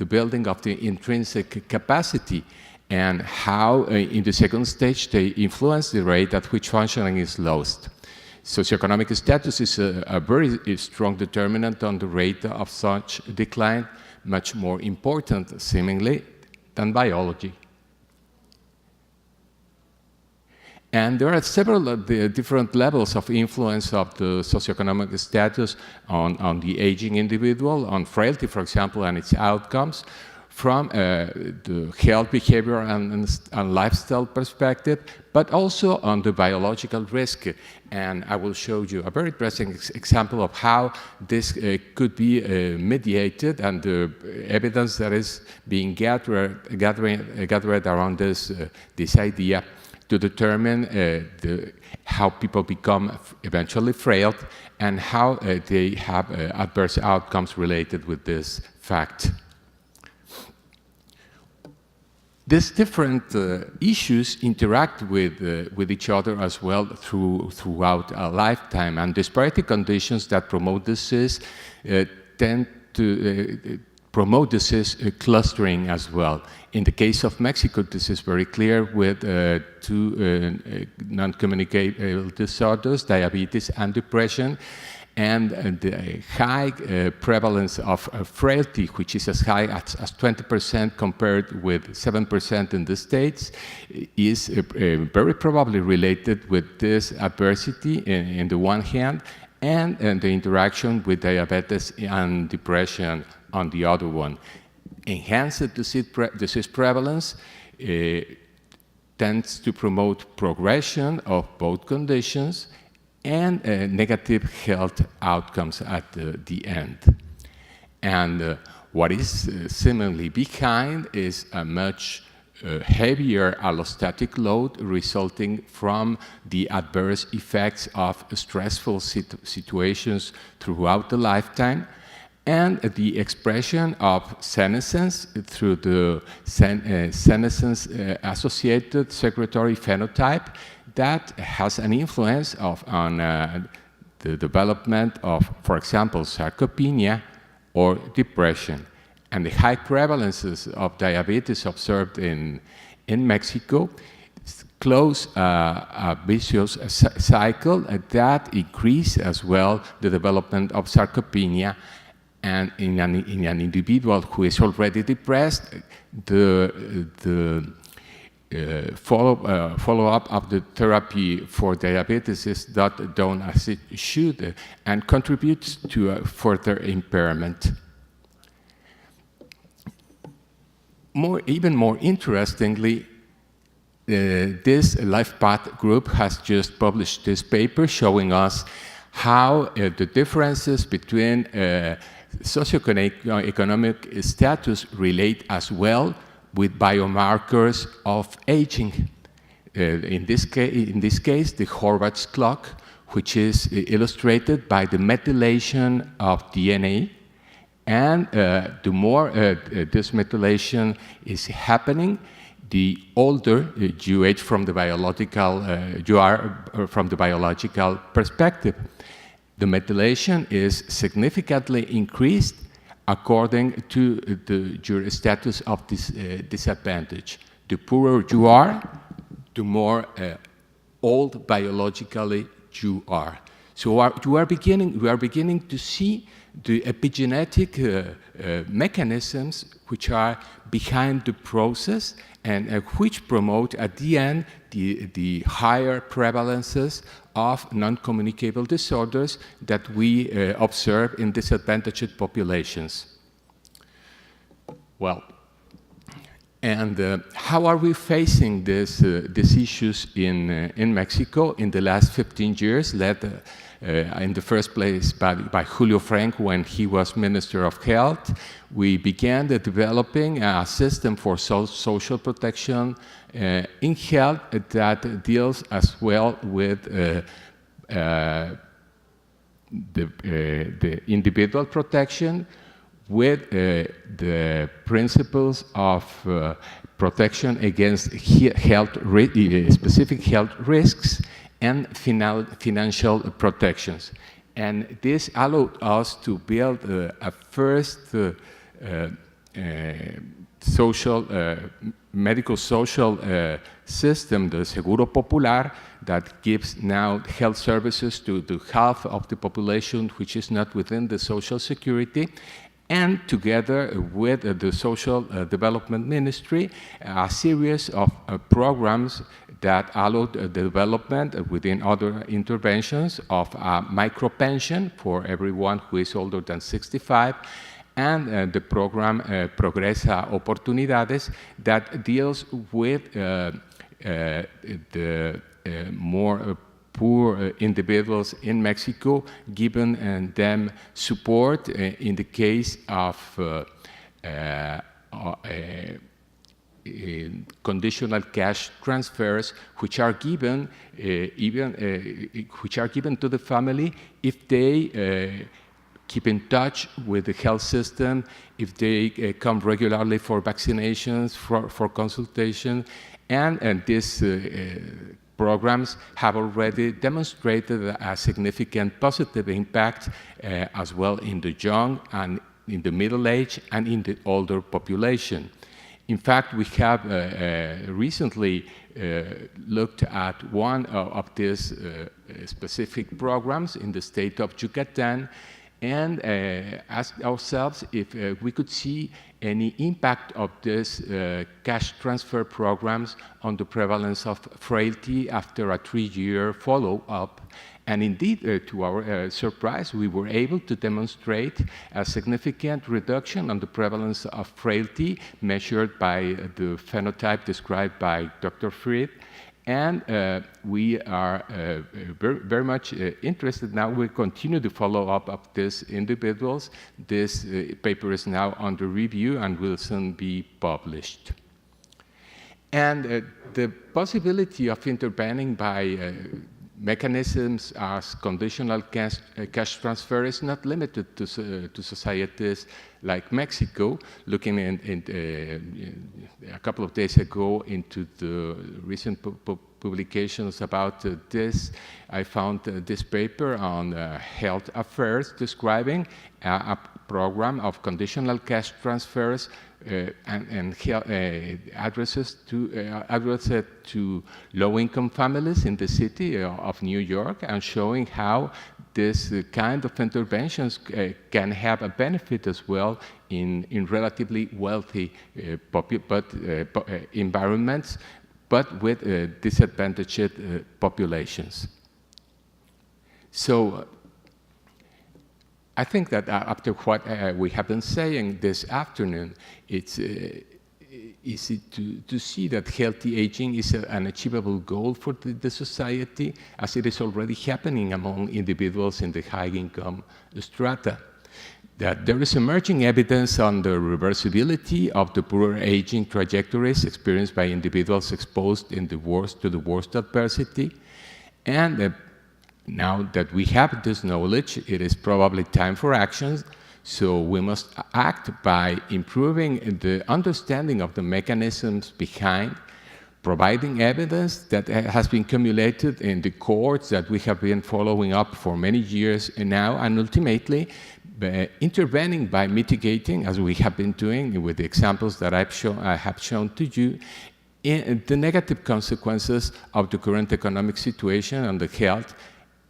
D: building of the intrinsic capacity, and how in the second stage they influence the rate at which functioning is lost. Socioeconomic status is a very strong determinant on the rate of such decline, much more important, seemingly, than biology. And there are several of the different levels of influence of the socioeconomic status on the aging individual, on frailty, for example, and its outcomes, from the health, behavior, and lifestyle perspective, but also on the biological risk. And I will show you a very interesting example of how this could be mediated, and the evidence that is being gathered around this idea to determine how people become eventually frail and how they have adverse outcomes related with this fact. These different issues interact with each other as well throughout a lifetime, and disparity conditions that promote disease tend to promote disease clustering as well. In the case of Mexico, this is very clear with 2 non-communicable disorders, diabetes and depression, and the high prevalence of frailty, which is as high as 20% compared with 7% in the States, is very probably related with this adversity in the one hand, and the interaction with diabetes and depression on the other one. Enhanced disease prevalence tends to promote progression of both conditions and negative health outcomes at the end. And what is seemingly behind is a much heavier allostatic load resulting from the adverse effects of stressful situations throughout the lifetime, and the expression of senescence through the senescence-associated secretory phenotype that has an influence on the development of, for example, sarcopenia or depression. And the high prevalences of diabetes observed in Mexico close a vicious cycle that increase as well the development of sarcopenia And in an individual who is already depressed, the follow-up of the therapy for diabetes is not done as it should and contributes to a further impairment. Even more interestingly, this Life Path group has just published this paper showing us how the differences between socioeconomic status relate as well with biomarkers of aging. In this case, the Horvath's clock, which is illustrated by the methylation of DNA. And the more this methylation is happening, the older you age from the biological you are from the biological perspective. The methylation is significantly increased according to your status of this disadvantage. The poorer you are, the more old biologically you are. So we are beginning to see the epigenetic mechanisms which are behind the process and which promote at the end the higher prevalences of non-communicable disorders that we observe in disadvantaged populations. Well, and how are we facing these issues in Mexico in the last 15 years, led in the first place by Julio Frank when he was Minister of Health? We began developing a system for social protection in health that deals as well with the individual protection, with the principles of protection against specific health risks and financial protections. And this allowed us to build a first medical social system, the Seguro Popular, that gives now health services to half of the population which is not within the Social Security. And together with the Social Development Ministry, a series of programs that allowed the development within other interventions of a micro-pension for everyone who is older than 65, and the program Progresa Oportunidades that deals with the more poor individuals in Mexico, giving them support in the case of conditional cash transfers, which are given to the family if they keep in touch with the health system, if they come regularly for vaccinations, for consultation, and these programs have already demonstrated a significant positive impact as well in the young and in the middle age and in the older population. In fact, we have recently looked at one of these specific programs in the state of Yucatan and asked ourselves if we could see any impact of these cash transfer programs on the prevalence of frailty after a 3-year follow-up. And indeed, to our surprise, we were able to demonstrate a significant reduction on the prevalence of frailty measured by the phenotype described by Dr. Fried. And we are very much interested now. We continue the follow-up of these individuals. This paper is now under review and will soon be published. And the possibility of intervening by mechanisms as conditional cash transfer is not limited to societies like Mexico. Looking a couple of days ago into the recent publications about this. I found this paper on health affairs describing a program of conditional cash transfers and addressed to low-income families in the city of New York, and showing how this kind of interventions can have a benefit as well in relatively wealthy environments, but with disadvantaged populations. So I think that after what we have been saying this afternoon, it's easy to see that healthy aging is an achievable goal for the society, as it is already happening among individuals in the high-income strata. That there is emerging evidence on the reversibility of the poorer aging trajectories experienced by individuals exposed to the worst adversity. And now that we have this knowledge, it is probably time for action. So we must act by improving the understanding of the mechanisms behind, providing evidence that has been accumulated in the cohorts that we have been following up for many years now, and ultimately intervening by mitigating, as we have been doing with the examples that I have shown to you, in the negative consequences of the current economic situation on the health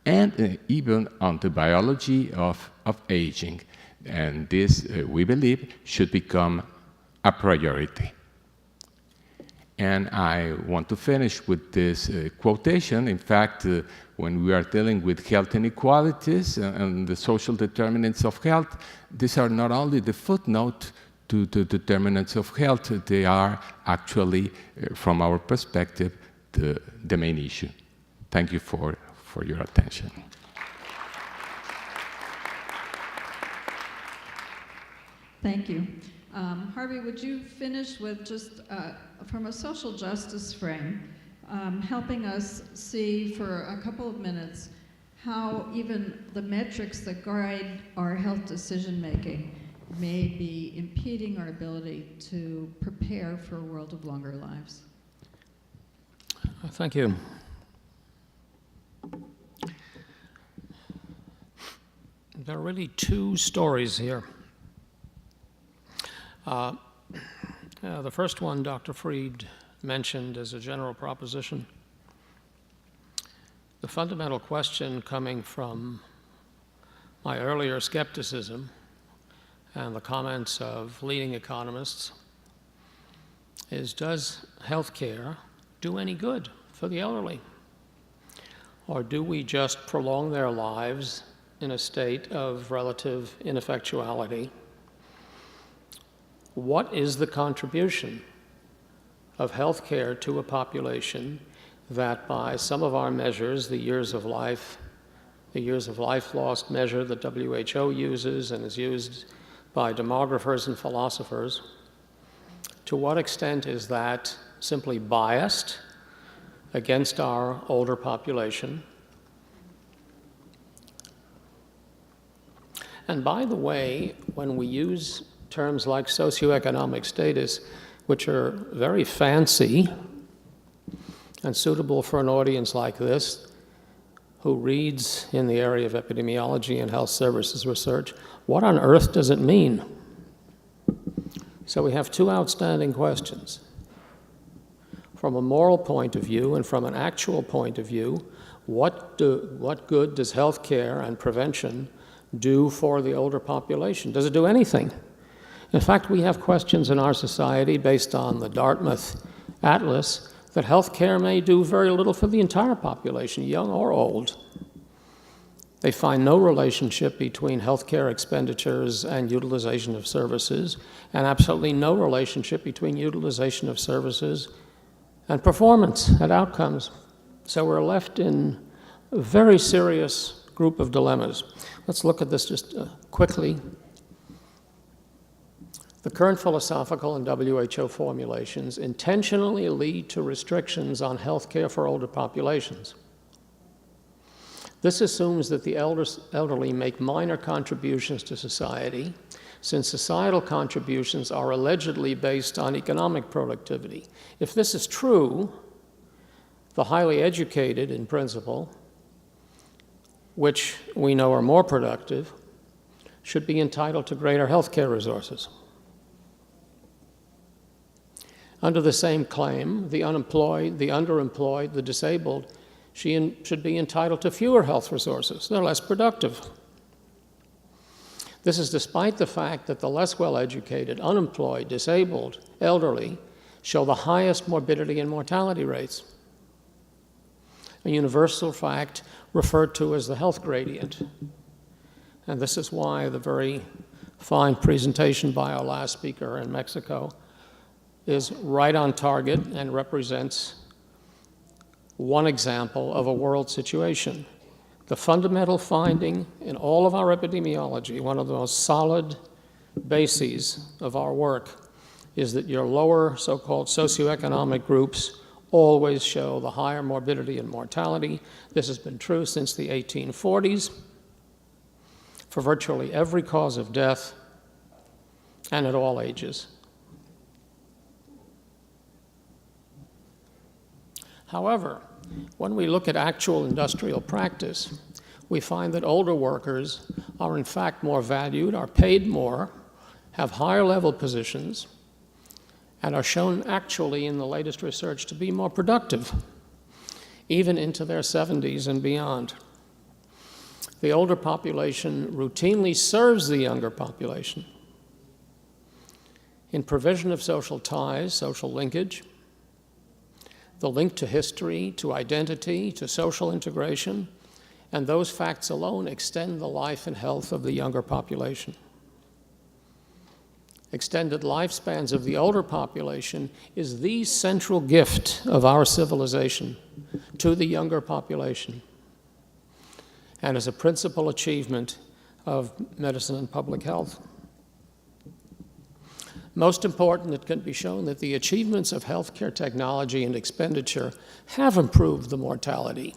D: and even on the biology of aging. And this, we believe, should become a priority. And I want to finish with this quotation. In fact, when we are dealing with health inequalities and the social determinants of health, these are not only the footnote to the determinants of health, they are actually, from our perspective, the main issue. Thank you for your attention.
A: Thank you. Harvey, would you finish with just, from a social justice frame, helping us see for a couple of minutes how even the metrics that guide our health decision-making may be impeding our ability to prepare for a world of longer lives?
B: Thank you. There are really two stories here. The first one Dr. Fried mentioned as a general proposition. The fundamental question coming from my earlier skepticism and the comments of leading economists is, does healthcare do any good for the elderly? Or do we just prolong their lives in a state of relative ineffectuality? What is the contribution of healthcare to a population that, by some of our measures, the years of life lost measure that WHO uses and is used by demographers and philosophers, to what extent is that simply biased against our older population? And by the way, when we use terms like socioeconomic status, which are very fancy and suitable for an audience like this, who reads in the area of epidemiology and health services research, what on earth does it mean? So we have two outstanding questions. From a moral point of view and from an actual point of view, what good does healthcare and prevention do for the older population? Does it do anything? In fact, we have questions in our society based on the Dartmouth Atlas that healthcare may do very little for the entire population, young or old. They find no relationship between healthcare expenditures and utilization of services, and absolutely no relationship between utilization of services and performance and outcomes. So we're left in a very serious group of dilemmas. Let's look at this just quickly. The current philosophical and WHO formulations intentionally lead to restrictions on health care for older populations. This assumes that the elderly make minor contributions to society, since societal contributions are allegedly based on economic productivity. If this is true, the highly educated, in principle, which we know are more productive, should be entitled to greater health care resources. Under the same claim, the unemployed, the underemployed, the disabled should be entitled to fewer health resources. They're less productive. This is despite the fact that the less well-educated, unemployed, disabled, elderly show the highest morbidity and mortality rates, a universal fact referred to as the health gradient. And this is why the very fine presentation by our last speaker in Mexico is right on target and represents one example of a world situation. The fundamental finding in all of our epidemiology, one of the most solid bases of our work, is that your lower so-called socioeconomic groups always show the higher morbidity and mortality. This has been true since the 1840s for virtually every cause of death and at all ages. However, when we look at actual industrial practice, we find that older workers are in fact more valued, are paid more, have higher level positions, and are shown actually in the latest research to be more productive, even into their 70s and beyond. The older population routinely serves the younger population in provision of social ties, social linkage, the link to history, to identity, to social integration, and those facts alone extend the life and health of the younger population. Extended lifespans of the older population is the central gift of our civilization to the younger population, and is a principal achievement of medicine and public health. Most important, it can be shown that the achievements of healthcare technology and expenditure have improved the mortality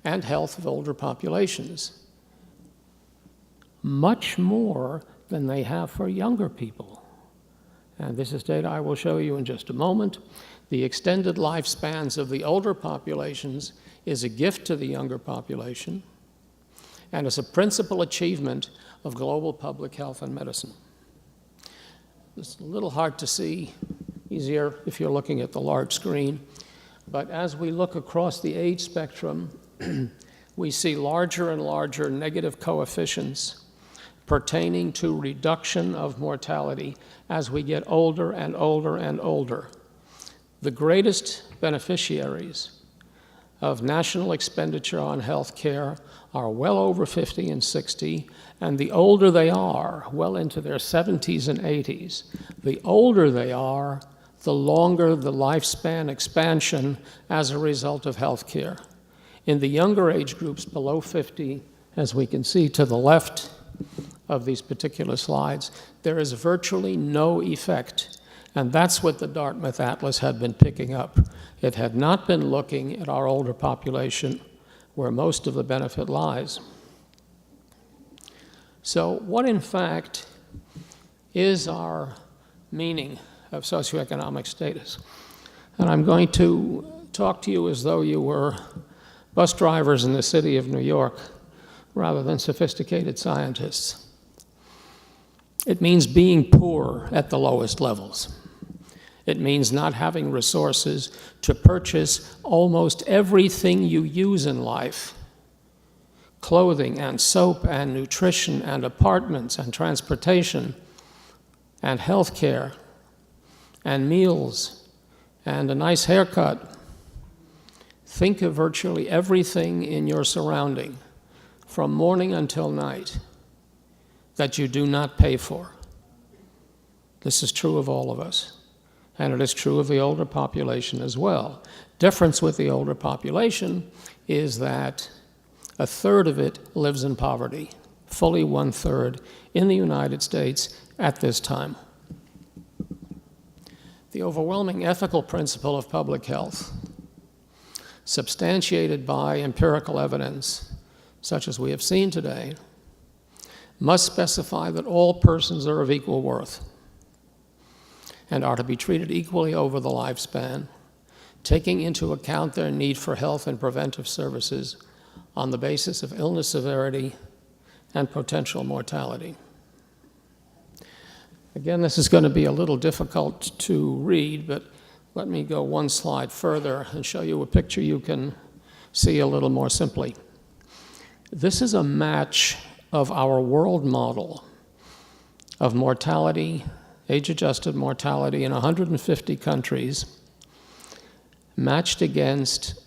B: and health of older populations, much more than they have for younger people. And this is data I will show you in just a moment. The extended lifespans of the older populations is a gift to the younger population and is a principal achievement of global public health and medicine. It's a little hard to see, easier if you're looking at the large screen, but as we look across the age spectrum, we see larger and larger negative coefficients pertaining to reduction of mortality as we get older and older and older. The greatest beneficiaries of national expenditure on health care are well over 50 and 60, and the older they are, well into their 70s and 80s, the older they are, the longer the lifespan expansion as a result of health care. In the younger age groups below 50, as we can see to the left of these particular slides, there is virtually no effect. And that's what the Dartmouth Atlas had been picking up. It had not been looking at our older population, where most of the benefit lies. So what, in fact, is our meaning of socioeconomic status? And I'm going to talk to you as though you were bus drivers in the city of New York rather than sophisticated scientists. It means being poor at the lowest levels. It means not having resources to purchase almost everything you use in life: clothing and soap and nutrition and apartments and transportation and health care and meals and a nice haircut. Think of virtually everything in your surrounding from morning until night that you do not pay for. This is true of all of us. And it is true of the older population as well. Difference with the older population is that a third of it lives in poverty, fully 1/3 in the United States at this time. The overwhelming ethical principle of public health, substantiated by empirical evidence, such as we have seen today, must specify that all persons are of equal worth and are to be treated equally over the lifespan, taking into account their need for health and preventive services on the basis of illness severity and potential mortality. Again, this is going to be a little difficult to read, but let me go one slide further and show you a picture you can see a little more simply. This is a match of our world model of mortality, age-adjusted mortality in 150 countries, matched against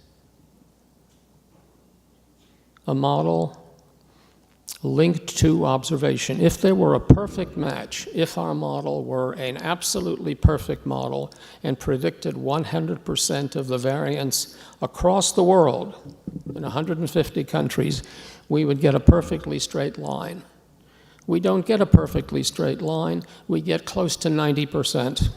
B: a model linked to observation. If there were a perfect match, if our model were an absolutely perfect model and predicted 100% of the variance across the world in 150 countries, we would get a perfectly straight line. We don't get a perfectly straight line, we get close to 90%.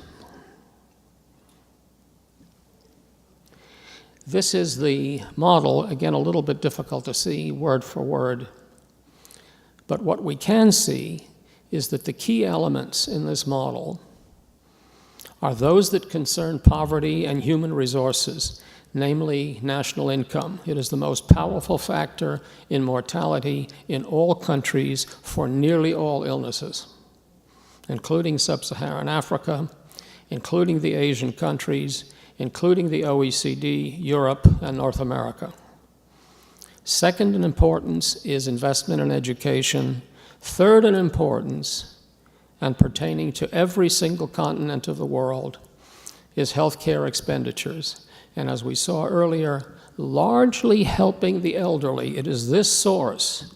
B: This is the model, again, a little bit difficult to see word for word. But what we can see is that the key elements in this model are those that concern poverty and human resources, namely national income. It is the most powerful factor in mortality in all countries for nearly all illnesses, including sub-Saharan Africa, including the Asian countries, including the OECD, Europe, and North America. Second in importance is investment in education. Third in importance, and pertaining to every single continent of the world, is healthcare expenditures. And as we saw earlier, largely helping the elderly. It is this source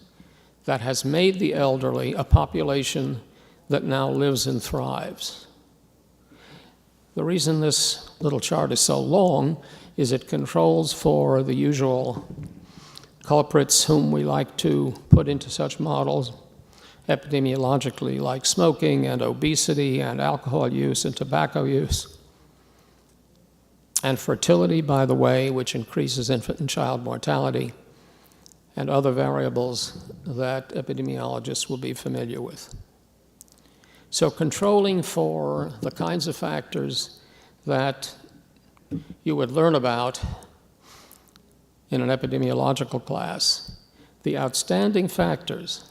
B: that has made the elderly a population that now lives and thrives. The reason this little chart is so long is it controls for the usual culprits whom we like to put into such models epidemiologically, like smoking and obesity and alcohol use and tobacco use. And fertility, by the way, which increases infant and child mortality, and other variables that epidemiologists will be familiar with. So controlling for the kinds of factors that you would learn about in an epidemiological class, the outstanding factors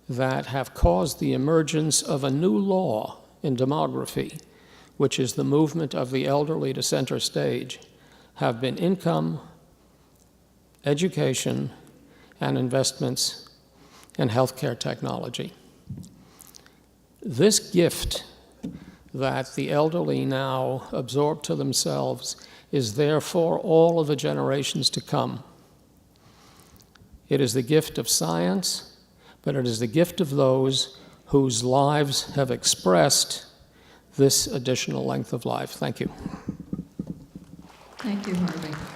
B: that have caused the emergence of a new law in demography, which is the movement of the elderly to center stage, have been income, education, and investments in healthcare technology. This gift that the elderly now absorb to themselves is there for all of the generations to come. It is the gift of science, but it is the gift of those whose lives have expressed this additional length of life. Thank you.
E: Thank you, Harvey.